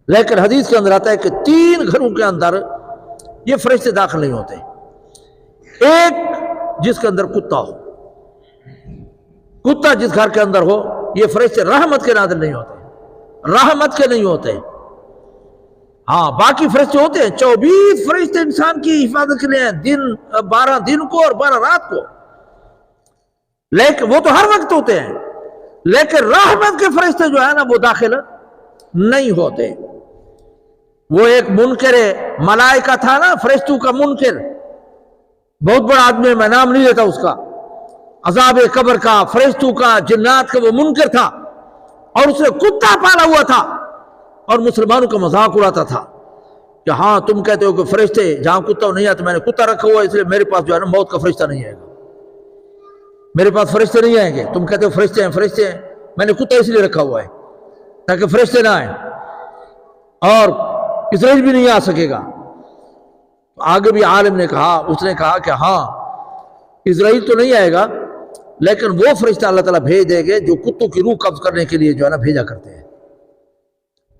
لیکن حدیث کے اندر آتا ہے کہ 3 گھروں کے اندر یہ فرشتے داخل نہیں ہوتے. ایک جس کے اندر کتا ہو، کتا جس گھر کے اندر ہو، یہ فرشتے رحمت کے نازل نہیں ہوتے، رحمت کے نہیں ہوتے. ہاں باقی فرشتے ہوتے ہیں، 24 فرشتے انسان کی حفاظت کے لیے ہیں، 12 دن کو اور 12 رات کو، لیکن وہ تو ہر وقت ہوتے ہیں. لیکن رحمت کے فرشتے جو ہے نا وہ داخل نہیں ہوتے. وہ ایک منکر ملائکہ تھا نا، فرشتوں کا منکر، بہت بڑا آدمی، میں نام نہیں لیتا اس کا، عذاب قبر کا، فرشتوں کا، جنات کا وہ منکر تھا، اور اس نے کتا پالا ہوا تھا اور مسلمانوں کا مذاق اڑاتا تھا کہ ہاں تم کہتے ہو کہ فرشتے جہاں کتا نہیں آتے، میں نے کتا رکھا ہوا ہے اس لیے میرے پاس جو ہے نا موت کا فرشتہ نہیں آئے گا، میرے پاس فرشتے نہیں آئیں گے. تم کہتے ہو فرشتے ہیں، فرشتے ہیں، میں نے کتا اس لیے رکھا ہوا ہے تاکہ فرشتے نہ آئیں اور اسرائیل بھی نہیں آ سکے گا. آگے بھی عالم نے کہا، اس نے کہا کہ ہاں اسرائیل تو نہیں آئے گا لیکن وہ فرشتہ اللہ تعالیٰ بھیج دے گے جو کتوں کی روح قبض کرنے کے لیے جو ہے نا بھیجا کرتے ہیں.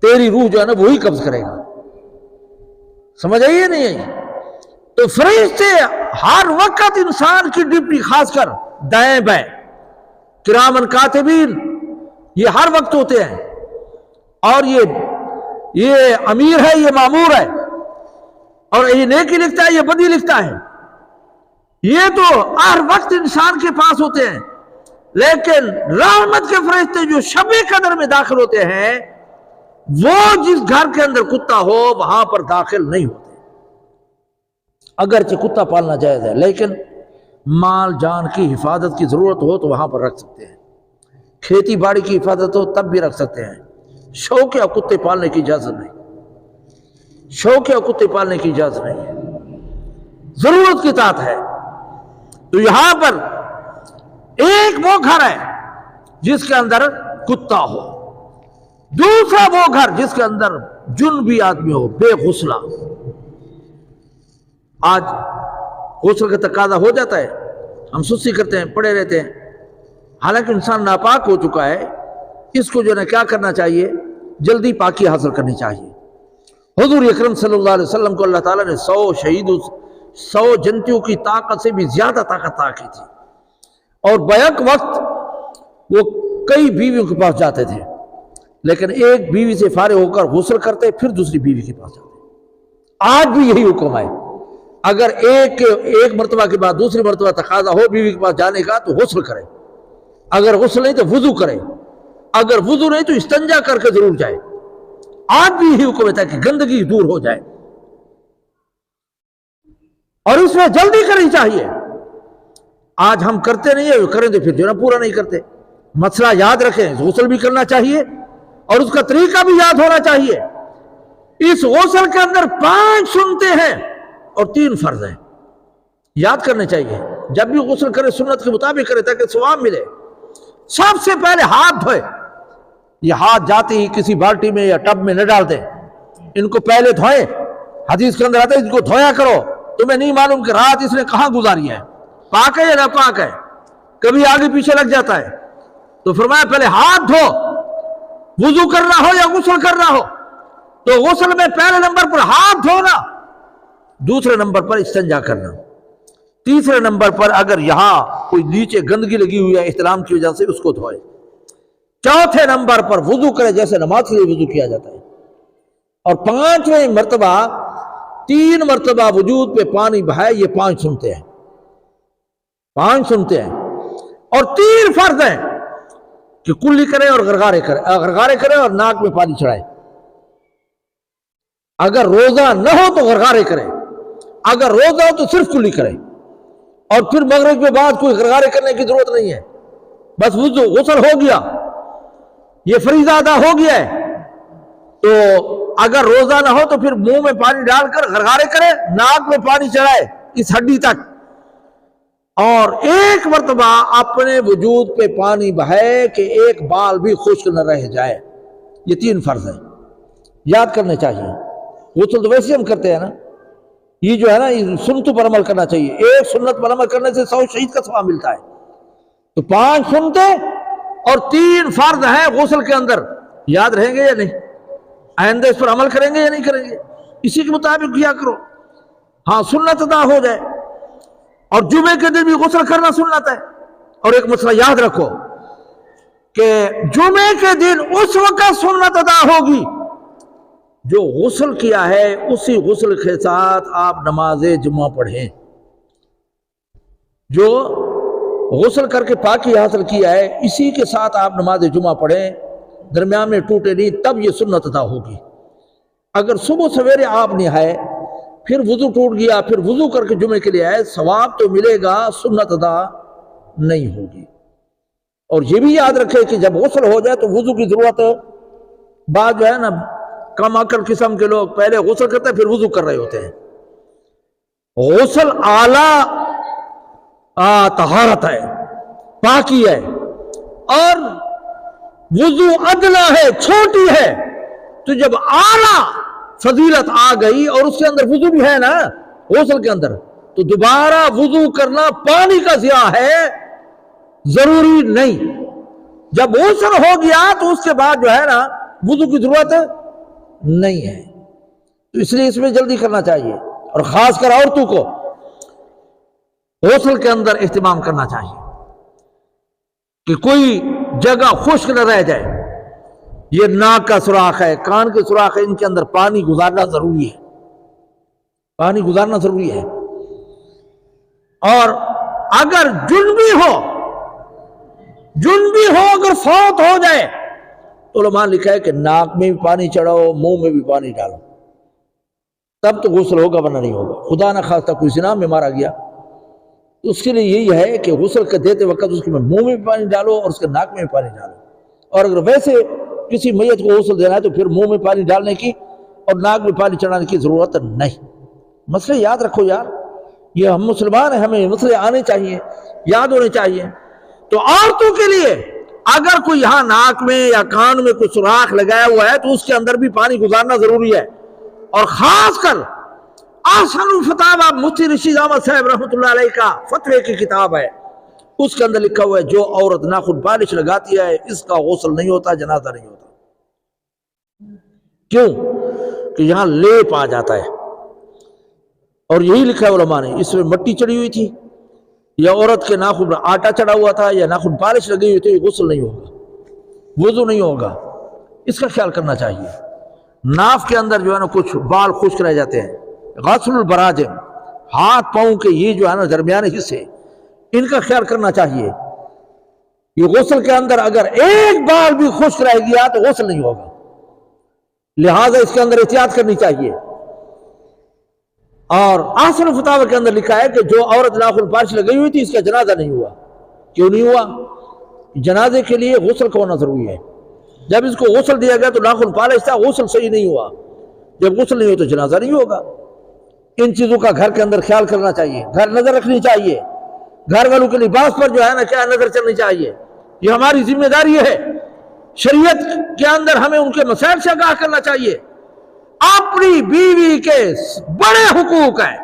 تیری روح جو ہے نا وہی قبض کرے گا. سمجھ آئیے نہیں آئی؟ تو فرشتے ہر وقت انسان کی ڈیوٹی، خاص کر دائیں بائیں کرامن کاتبین، یہ ہر وقت ہوتے ہیں. اور یہ امیر ہے، یہ مامور ہے، اور یہ نیکی لکھتا ہے، یہ بدی لکھتا ہے. یہ تو ہر وقت انسان کے پاس ہوتے ہیں. لیکن رحمت کے فرشتے جو شب قدر میں داخل ہوتے ہیں، وہ جس گھر کے اندر کتا ہو وہاں پر داخل نہیں ہوتے. اگرچہ کتا پالنا جائز ہے لیکن مال جان کی حفاظت کی ضرورت ہو تو وہاں پر رکھ سکتے ہیں. کھیتی باڑی کی حفاظت ہو تب بھی رکھ سکتے ہیں. شوقیہ کتے پالنے کی اجازت نہیں، شوقیہ کتے پالنے کی اجازت نہیں ہے، ضرورت کی طاعت ہے. تو یہاں پر ایک وہ گھر ہے جس کے اندر کتا ہو، دوسرا وہ گھر جس کے اندر جنبی آدمی ہو، بے غسلہ. آج غسل کا تقاضا ہو جاتا ہے، ہم سستی کرتے ہیں، پڑے رہتے ہیں، حالانکہ انسان ناپاک ہو چکا ہے. اس کو جو ہے کیا کرنا چاہیے؟ جلدی پاکی حاصل کرنی چاہیے. حضور اکرم صلی اللہ علیہ وسلم کو اللہ تعالیٰ نے 100 جنتیوں کی طاقت سے بھی زیادہ طاقت کی تھی، اور بیک وقت وہ کئی بیویوں کے پاس جاتے تھے، لیکن ایک بیوی سے فارغ ہو کر غسل کرتے پھر دوسری بیوی کے پاس جاتے. آج بھی یہی حکم ہے، اگر ایک مرتبہ کے بعد دوسری مرتبہ تقاضا ہو بیوی کے پاس جانے کا تو غسل کرے، اگر غسل نہیں تو وضو کرے، اگر وضو نہیں تو استنجا کر کے ضرور جائے. آج بھی یہی حکم ہے کہ گندگی دور ہو جائے، اور اس میں جلدی کرنی چاہیے. آج ہم کرتے نہیں ہیں، کریں تو پھر جو نا پورا نہیں کرتے. مسئلہ یاد رکھیں، غسل بھی کرنا چاہیے اور اس کا طریقہ بھی یاد ہونا چاہیے. اس غسل کے اندر 5 سنتیں ہیں اور 3 فرض ہیں، یاد کرنے چاہیے. جب بھی غسل کرے سنت کے مطابق کرے تاکہ ثواب ملے. سب سے پہلے ہاتھ دھوئے. یہ ہاتھ جاتے ہی کسی بالٹی میں یا ٹب میں نہ ڈال دیں، ان کو پہلے دھوئیں. حدیث کے اندر آتا ہے ان کو دھویا کرو. تمہیں نہیں معلوم کہ رات اس نے کہاں گزاری ہے، پاک ہے یا نہ پاک ہے، کبھی آگے پیچھے لگ جاتا ہے. تو فرمایا پہلے ہاتھ دھو، وضو کرنا ہو یا غسل کرنا ہو تو غسل میں پہلے نمبر پر ہاتھ دھونا، دوسرے نمبر پر استنجا کرنا، تیسرے نمبر پر اگر یہاں کوئی نیچے گندگی لگی ہوئی ہے احترام کی وجہ سے اس کو دھوئے، چوتھے نمبر پر وضو کرے جیسے نماز کے لیے وضو کیا جاتا ہے، اور 5ویں مرتبہ 3 مرتبہ وجود پہ پانی بہائے. یہ 5 سنتے ہیں، 5 سنتے ہیں اور 3 فرض ہیں کہ کلی کرے اور غرغارے کرے اور ناک میں پانی چڑھائے. اگر روزہ نہ ہو تو غرغارے کرے، اگر روزہ ہو تو صرف کلی کرے، اور پھر مغرب کے بعد کوئی غرغارے کرنے کی ضرورت نہیں ہے. بس وضو غسل ہو گیا، یہ فریضہ ادا ہو گیا ہے. تو اگر روزہ نہ ہو تو پھر منہ میں پانی ڈال کر غرغارے کرے، ناک میں پانی چڑھائے اس ہڈی تک، اور 1 مرتبہ اپنے وجود پہ پانی بہائے کہ ایک بال بھی خشک نہ رہ جائے. یہ 3 فرض ہیں، یاد کرنے چاہیے. غسل تو ویسے ہم کرتے ہیں نا، یہ جو ہے نا سنتوں پر عمل کرنا چاہیے. ایک سنت پر عمل کرنے سے 100 شہید کا ثواب ملتا ہے. تو 5 سنتے اور 3 فرض ہیں غسل کے اندر، یاد رہیں گے یا نہیں؟ آئندہ اس پر عمل کریں گے یا نہیں کریں گے؟ اسی کے مطابق کیا کرو. ہاں سنت ادا ہو جائے. اور جمعے کے دن بھی غسل کرنا سنت ہے. اور ایک مسئلہ یاد رکھو کہ جمعے کے دن اس وقت سنت ادا ہوگی جو غسل کیا ہے اسی غسل کے ساتھ آپ نماز جمعہ پڑھیں. جو غسل کر کے پاکی حاصل کیا ہے اسی کے ساتھ آپ نماز جمعہ پڑھیں، درمیان میں ٹوٹے نہیں، تب یہ سنت ادا ہوگی. اگر صبح سویرے آپ نہائے پھر وضو ٹوٹ گیا پھر وضو کر کے جمعے کے لیے آئے، ثواب تو ملے گا، سنت ادا نہیں ہوگی. اور یہ بھی یاد رکھے کہ جب غسل ہو جائے تو وضو کی ضرورت ہے. بعض جو ہے نا کم عقل قسم کے لوگ پہلے غسل کرتے ہیں پھر وضو کر رہے ہوتے ہیں. غسل اعلیٰ طہارت ہے، پاکی ہے، اور وضو ادنا ہے، چھوٹی ہے. تو جب اعلیٰ فضیلت آ گئی اور اس کے اندر وضو بھی ہے نا غسل کے اندر، تو دوبارہ وضو کرنا پانی کا ضیاع ہے، ضروری نہیں. جب غسل ہو گیا تو اس کے بعد جو ہے نا وضو کی ضرورت نہیں ہے. تو اس لیے اس میں جلدی کرنا چاہیے. اور خاص کر عورتوں کو غسل کے اندر اہتمام کرنا چاہیے کہ کوئی جگہ خشک نہ رہ جائے. یہ ناک کا سوراخ ہے، کان کے سوراخ ہے، ان کے اندر پانی گزارنا ضروری ہے، پانی گزارنا ضروری ہے. اور اگر جنبی ہو اگر فوت ہو جائے تو علماء نے لکھا ہے کہ ناک میں بھی پانی چڑھاؤ، منہ میں بھی پانی ڈالو، تب تو غسل ہوگا ورنہ نہیں ہوگا. خدا نہ خواستہ کوئی زنا میں مارا گیا تو اس کے لیے یہی ہے کہ غسل کے دیتے وقت اس کے منہ میں بھی پانی ڈالو اور اس کے ناک میں بھی پانی ڈالو. اور اگر ویسے کسی میت کو غسل دینا ہے تو پھر منہ میں پانی ڈالنے کی اور ناک میں پانی چڑھانے کی ضرورت نہیں. مسئلے یاد رکھو یار، یہ ہم مسلمان ہیں، ہمیں مسئلے آنے چاہیے، یاد ہونے چاہیے. تو عورتوں کے لیے اگر کوئی یہاں ناک میں یا کان میں کوئی سوراخ لگایا ہوا ہے تو اس کے اندر بھی پانی گزارنا ضروری ہے. اور خاص کر احسن الفتاوی مفتی رشید احمد صاحب رحمۃ اللہ علیہ کا فتوے کی کتاب ہے، اس کے اندر لکھا ہوا ہے جو عورت ناخن پالش لگاتی ہے اس کا غسل نہیں ہوتا، جنازہ نہیں ہوتا. کیوں؟ کہ یہاں لیپ آ جاتا ہے. اور یہی لکھا ہے علماء نے، اس میں مٹی چڑھی ہوئی تھی یا عورت کے ناخن پر آٹا چڑھا ہوا تھا یا ناخن پالش لگی ہوئی تھی، غسل نہیں ہوگا، وضو نہیں ہوگا. اس کا خیال کرنا چاہیے. ناف کے اندر جو ہے نا کچھ بال خشک رہ جاتے ہیں، غسل البراجم، ہاتھ پاؤں کے یہ جو ہے نا درمیانے حصے، ان کا خیال کرنا چاہیے. یہ غسل کے اندر اگر ایک بال بھی خشک رہ گیا تو غسل نہیں ہوگا، لہٰذا اس کے اندر احتیاط کرنی چاہیے. اور احسن الفتاوی کے اندر لکھا ہے کہ جو عورت ناخن پالش لگی ہوئی تھی اس کا جنازہ نہیں ہوا. کیوں نہیں ہوا؟ جنازے کے لیے غسل کا ہونا ضروری ہے. جب اس کو غسل دیا گیا تو ناخن پالش تھا، غسل صحیح نہیں ہوا. جب غسل نہیں ہو تو جنازہ نہیں ہوگا. ان چیزوں کا گھر کے اندر خیال کرنا چاہیے، گھر نظر رکھنی چاہیے. گھر والوں کے لباس پر جو ہے نا کیا نظر چلنی چاہیے، یہ ہماری ذمہ داری ہے. شریعت کے اندر ہمیں ان کے مسائل سے آگاہ کرنا چاہیے. اپنی بیوی کے بڑے حقوق ہیں،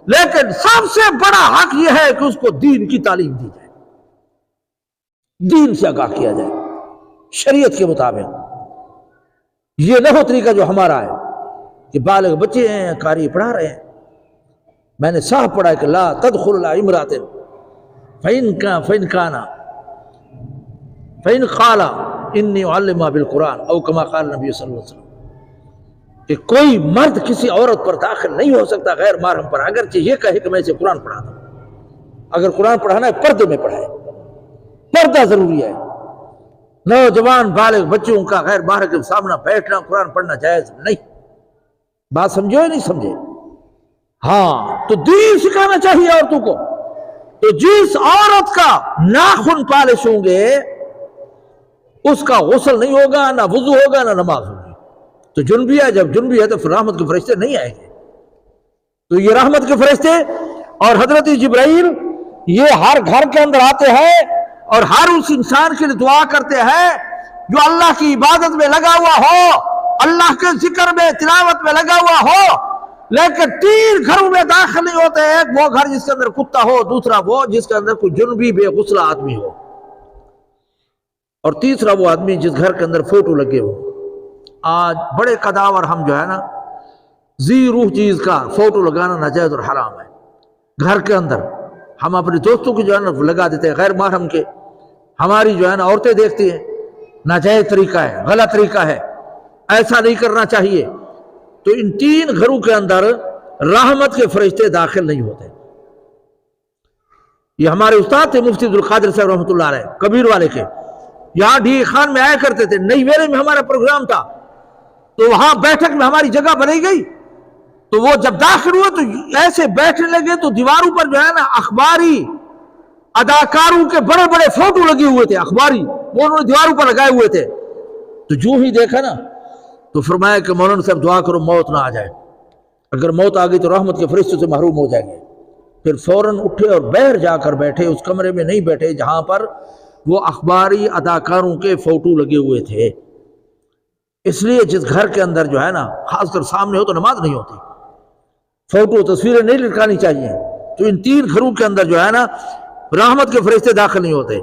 لیکن سب سے بڑا حق یہ ہے کہ اس کو دین کی تعلیم دی جائے، دین سے آگاہ کیا جائے شریعت کے مطابق. یہ نہ ہو طریقہ جو ہمارا ہے کہ بالغ بچے ہیں، قاری پڑھا رہے ہیں. میں نے صاحب پڑھا ہے کہ لا تدخل علی امرأۃ فإن قال انی اعلمها بالقرآن او کما قال نبی صلی اللہ علیہ وسلم، کہ کوئی مرد کسی عورت پر داخل نہیں ہو سکتا غیر محرم پر، اگرچہ یہ کہے کہ میں اسے قرآن پڑھاتا ہوں. اگر قرآن پڑھانا ہے پردے میں پڑھائے، پردہ ضروری ہے. نوجوان بالغ بچوں کا غیر محرم کے سامنے بیٹھنا قرآن پڑھنا جائز نہیں. بات سمجھو یا نہیں سمجھے؟ ہاں، تو دین سکھانا چاہیے عورتوں کو. تو جس عورت کا ناخن پالش ہوں گے اس کا غسل نہیں ہوگا، نہ وضو ہوگا، نہ نماز ہوگی. تو جنبی ہے، جب جنبی ہے تو پھر رحمت کے فرشتے نہیں آئیں گے. تو یہ رحمت کے فرشتے اور حضرت جبرائیل یہ ہر گھر کے اندر آتے ہیں اور ہر اس انسان کے لیے دعا کرتے ہیں جو اللہ کی عبادت میں لگا ہوا ہو، اللہ کے ذکر میں تلاوت میں لگا ہوا ہو، لیکن 3 گھروں میں داخل نہیں ہوتے. ایک وہ گھر جس کے اندر کتا ہو، دوسرا وہ جس کے اندر کوئی جنبی بے غسل آدمی ہو، اور تیسرا وہ آدمی جس گھر کے اندر فوٹو لگے ہو. آج بڑے قداور ہم جو ہے نا ذی روح چیز کا فوٹو لگانا ناجائز اور حرام ہے. گھر کے اندر ہم اپنے دوستوں کو جو ہے نا لگا دیتے ہیں غیر محرم کے, ہماری جو ہے نا عورتیں دیکھتی ہیں, ناجائز طریقہ ہے, غلط طریقہ ہے, ایسا نہیں کرنا چاہیے. تو ان 3 گھروں کے اندر رحمت کے فرشتے داخل نہیں ہوتے. یہ ہمارے استاد تھے مفتی عبدالقادر صاحب رحمۃ اللہ علیہ کبیر والے کے, یہاں ڈی خان میں آیا کرتے تھے. نئی ویلے میں ہمارا پروگرام تھا تو وہاں بیٹھک میں ہماری جگہ بنائی گئی, تو وہ جب داخل ہوئے تو ایسے بیٹھنے لگے تو دیواروں پر جو ہے نا اخباری اداکاروں کے بڑے بڑے فوٹو لگے ہوئے تھے, اخباری وہ انہوں نے دیواروں پر لگائے ہوئے تھے. تو جو ہی دیکھا نا تو فرمایا کہ مولانا صاحب دعا کرو موت نہ آ جائے, اگر موت آ گئی تو رحمت کے فرشتوں سے محروم ہو جائیں گے. پھر فوراً اٹھے اور باہر جا کر بیٹھے, اس کمرے میں نہیں بیٹھے جہاں پر وہ اخباری اداکاروں کے فوٹو لگے ہوئے تھے. اس لیے جس گھر کے اندر جو ہے نا خاص کر سامنے ہو تو نماز نہیں ہوتی, فوٹو تصویریں نہیں لٹکانی چاہیے. تو ان 3 گھروں کے اندر جو ہے نا رحمت کے فرشتے داخل نہیں ہوتے.